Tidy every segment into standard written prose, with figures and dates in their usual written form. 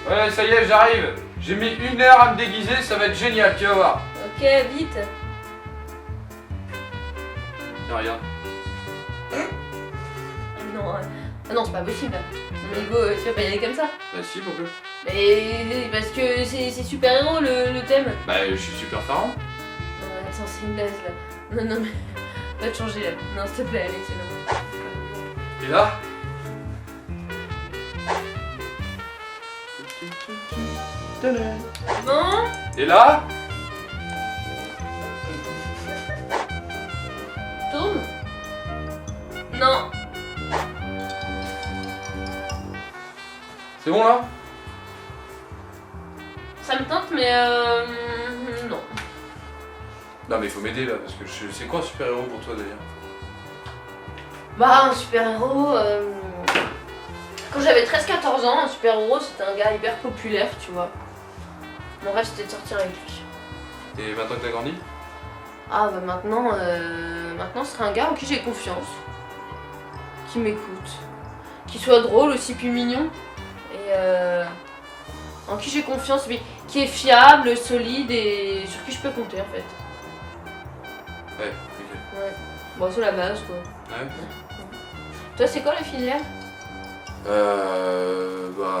Ouais, ça y est, j'arrive. J'ai mis 1 heure à me déguiser, ça va être génial, tu vas voir. Ok, vite. Tiens, regarde. Non, ah non, c'est pas possible. Non, Hugo, tu vas pas y aller comme ça. Bah si, pourquoi? Mais parce que c'est super-héros le thème. Bah je suis super pharaon. Non, attends, c'est une blague là. Non, mais. Va te changer là. Non, s'il te plaît, Alex, c'est non. Et là? Bon. Et là? Tourne. Non. C'est bon là? Ça me tente, mais non. Non mais il faut m'aider là, parce que c'est quoi un super-héros pour toi d'ailleurs? Bah, un super-héros. Quand j'avais 13-14 ans, un super-héros c'était un gars hyper populaire, tu vois. Mon rêve c'était de sortir avec lui. Et maintenant que t'as grandi? Ah bah maintenant ce serait un gars en qui j'ai confiance, qui m'écoute, qui soit drôle aussi puis mignon, et en qui j'ai confiance, mais qui est fiable, solide et sur qui je peux compter en fait. Ouais, ok. Ouais. Bon c'est la base quoi. Ouais. Toi c'est quoi la filière? Bah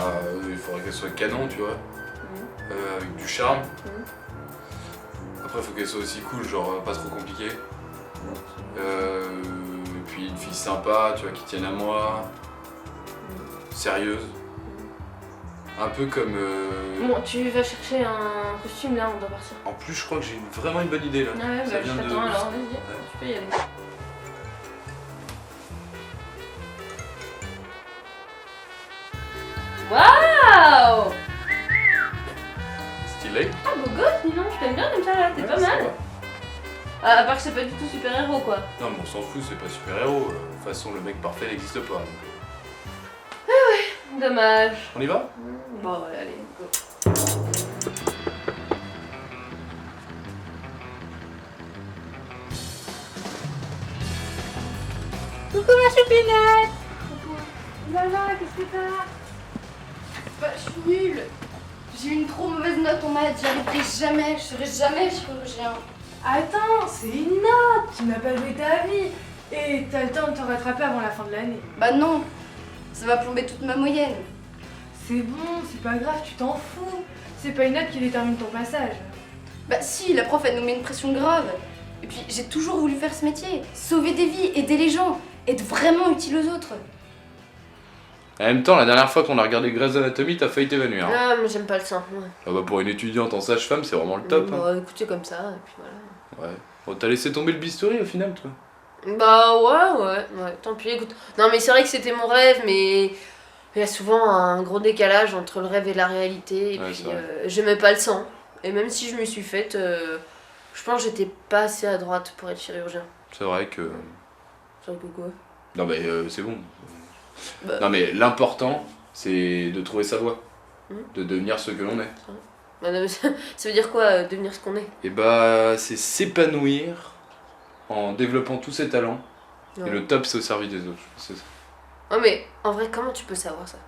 il faudrait qu'elle soit canon, tu vois. Avec du charme. Après, faut qu'elle soit aussi cool, genre pas trop compliquée. Et puis une fille sympa, tu vois, qui tienne à moi. Sérieuse. Un peu comme. Bon, tu vas chercher un costume là, on doit partir. En plus, je crois que j'ai vraiment une bonne idée là. Ah ouais, Ça bah vient je de- t'attends alors, vas-y, Ouais. tu peux y aller. Waouh! Stylé. Ah beau gosse, dis donc, je t'aime bien comme ça là, t'es Ouais, pas ça mal. va. Ah, à part que c'est pas du tout super-héros quoi. Non, mais on s'en fout, c'est pas super-héros. De toute façon, le mec parfait n'existe pas. Donc. Dommage. On y va? Bon, ouais, allez, go. Coucou ma choupinette. Lala, qu'est-ce que t'as? Bah, je suis nulle. J'ai eu une trop mauvaise note en maths, j'y arriverai jamais, je serai jamais chirurgien. Attends, c'est une note. Tu n'as pas joué ta vie. Et t'as le temps de te rattraper avant la fin de l'année. Bah non, ça va plomber toute ma moyenne. C'est bon, c'est pas grave, tu t'en fous. C'est pas une note qui détermine ton passage. Bah si, la prof elle nous met une pression grave. Et puis j'ai toujours voulu faire ce métier, sauver des vies, aider les gens, être vraiment utile aux autres. En même temps, la dernière fois qu'on a regardé Grey's Anatomy, t'as failli t'évanouir. Hein. Ah, mais j'aime pas le sein. Ouais. Ah bah pour une étudiante en sage-femme, c'est vraiment le top. Hein. Bah, écoutez comme ça, et puis voilà. Ouais. Bon, t'as laissé tomber le bistouri au final, toi? Bah ouais, tant pis, écoute. Non mais c'est vrai que c'était mon rêve, mais il y a souvent un gros décalage entre le rêve et la réalité, et Ouais, puis c'est vrai. j'aimais pas le sang. Et même si je me suis faite, je pense que j'étais pas assez à droite pour être chirurgien. C'est vrai que. C'est vrai que quoi? Non, mais c'est bon. Bah, Non, mais l'important, c'est de trouver sa voie. Mhm. De devenir ce que l'on est. bah, non, mais ça veut dire quoi, devenir ce qu'on est? Et bah, c'est s'épanouir en développant tous ses talents. Ouais. Et le top, c'est au service des autres. C'est ça. Ouais, mais en vrai, comment tu peux savoir ça?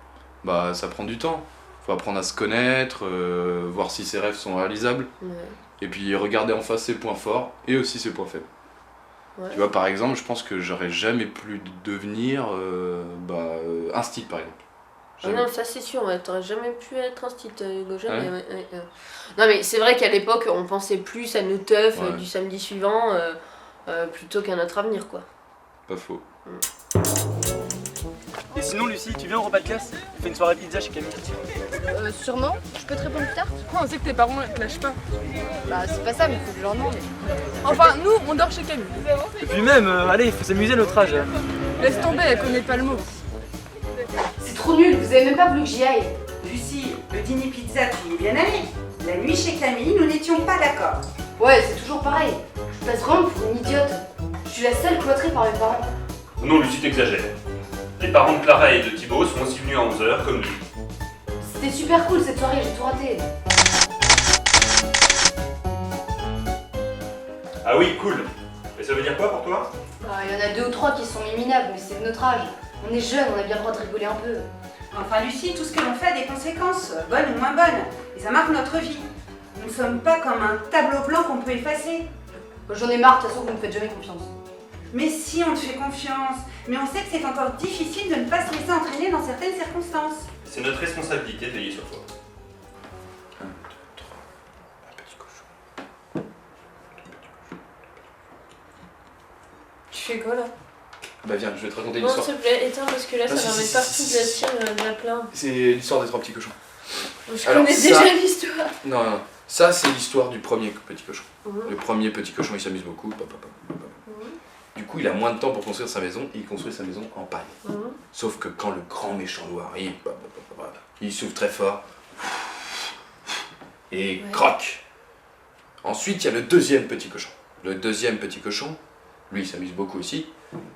Bah, ça prend du temps. Faut apprendre à se connaître, voir si ses rêves sont réalisables. Ouais. Et puis regarder en face ses points forts et aussi ses points faibles. Ouais. Tu vois, par exemple, je pense que j'aurais jamais pu devenir instit, par exemple. Ah Jamais. non, ça c'est sûr, ouais, t'aurais jamais pu être instit, Hugo, jamais. Ouais. Ouais. Non mais c'est vrai qu'à l'époque, on pensait plus à nos teufs Ouais. du samedi suivant plutôt qu'à notre avenir, quoi. Pas faux. Et sinon, Lucie, tu viens au repas de classe? On fait une soirée pizza chez Camille. Sûrement, je peux te répondre plus tard? Pourquoi on sait que tes parents ne te lâchent pas? Bah c'est pas ça, mais faut que je leur demande. Enfin, nous, on dort chez Camille. Et puis même, allez, il faut s'amuser à notre âge. Laisse tomber, elle connaît pas le mot. C'est trop nul, vous avez même pas voulu que j'y aille. Lucie, le dîner pizza, tu y es bien allée. La nuit chez Camille, nous n'étions pas d'accord. Ouais, c'est toujours pareil. Je passe vraiment pour une idiote. Je suis la seule cloîtrée par mes parents. Non, Lucie, t'exagères. Les parents de Clara et de Thibaut sont aussi venus à 11h, comme lui. C'était super cool cette soirée, j'ai tout raté. Ah oui, cool. Mais ça veut dire quoi pour toi? Bah, il y en a 2 ou 3 qui sont minables, mais c'est de notre âge. On est jeunes, on a bien le droit de rigoler un peu. Enfin, Lucie, tout ce que l'on fait a des conséquences, bonnes ou moins bonnes. Et ça marque notre vie. Nous ne sommes pas comme un tableau blanc qu'on peut effacer. J'en ai marre, de toute façon, vous me faites jamais confiance. Mais si, on te fait confiance. Mais on sait que c'est encore difficile de ne pas se laisser entraîner dans certaines circonstances. C'est notre responsabilité de veiller sur toi. 1, 2, 3, un petit cochon. Tu fais quoi là? Bah viens, je vais te raconter Non, l'histoire. s'il te plaît, éteins parce que là, Ah, ça va si, mettre si, partout si, de la si. cire, de la plainte. C'est l'histoire des 3 petits cochons. Je Alors, connais ça- déjà l'histoire. Non, non, ça c'est l'histoire du premier petit cochon. Mhm. Le premier petit cochon, il s'amuse beaucoup. Du coup, il a moins de temps pour construire sa maison et il construit sa maison en paille. Mhm. Sauf que quand le grand méchant loup arrive, il souffle très fort et Ouais. croque. Ensuite, il y a le deuxième petit cochon. Le deuxième petit cochon, lui, il s'amuse beaucoup aussi,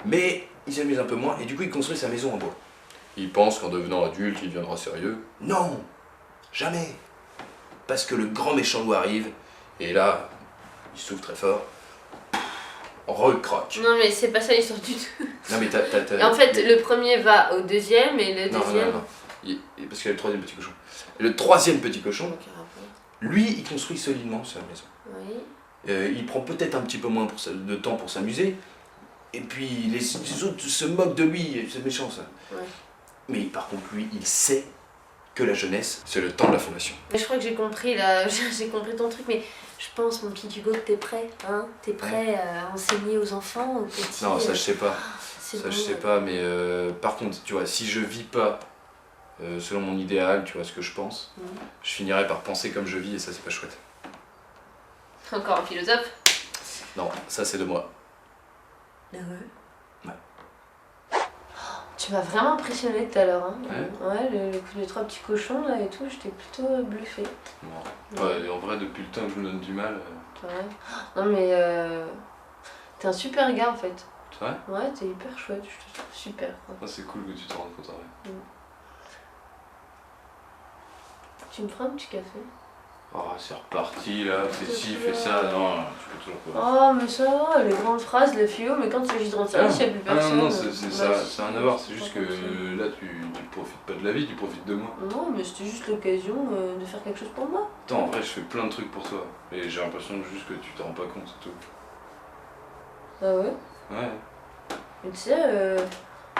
mais il s'amuse un peu moins et du coup, il construit sa maison en bois. Il pense qu'en devenant adulte, il deviendra sérieux. Non, jamais. Parce que le grand méchant loup arrive et là, il souffle très fort, recroque. Non, mais c'est pas ça l'histoire du tout. Non mais Et en fait, le premier va au deuxième et le Non, deuxième. non, non. Parce qu'il y a le troisième petit cochon. Et le troisième petit cochon, Ok, rapport. lui, il construit solidement sa maison. Oui. Il prend peut-être un petit peu moins de temps pour s'amuser. Et puis les autres se moquent de lui, c'est méchant ça. Ouais. Mais par contre, lui, il sait que la jeunesse, c'est le temps de la fondation. Mais je crois que j'ai compris là, j'ai compris ton truc, mais je pense, mon petit Hugo, que t'es prêt, hein? T'es prêt à enseigner aux enfants, aux petits. Non, ça je sais pas. C'est Ça bon, je sais pas, mais par contre, tu vois, si je vis pas selon mon idéal, tu vois ce que je pense, Mhm. je finirai par penser comme je vis et ça c'est pas chouette. Encore un philosophe. Non, ça c'est de moi. Ah ouais. Ouais. Tu m'as vraiment impressionné tout à l'heure, hein? Ouais. Ouais, le coup des 3 petits cochons là et tout, j'étais plutôt bluffée. Non. Ouais, en vrai, depuis le temps que je me donne du mal. Ouais. Non mais t'es un super gars en fait. C'est vrai? Ouais, t'es hyper chouette, je te trouve super. Ah, c'est cool que tu te rendes compte en vrai. Tu me feras un petit café? Oh, c'est reparti là, fais ci, fais ça. Non, tu peux toujours pas. Oh mais ça va, les grandes phrases, le philo, mais quand il s'agit de rendre service, il n'y a plus personne. non, c'est ça, Bah, ça a rien à voir, c'est pas juste que comme ça. là tu profites pas de la vie, tu profites de moi. Non, mais c'était juste l'occasion de faire quelque chose pour moi. Attends, en vrai, je fais plein de trucs pour toi. Et j'ai l'impression juste que tu t'en rends pas compte, c'est tout. Ah ouais? Ouais. Mais tu sais,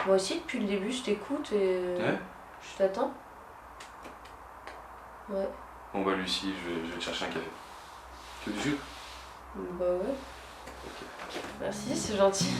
moi aussi depuis le début je t'écoute et Ouais. je t'attends. Ouais. Bon bah Lucie, je vais te chercher un café. Tu veux du sucre? Bah ouais. Merci, c'est gentil.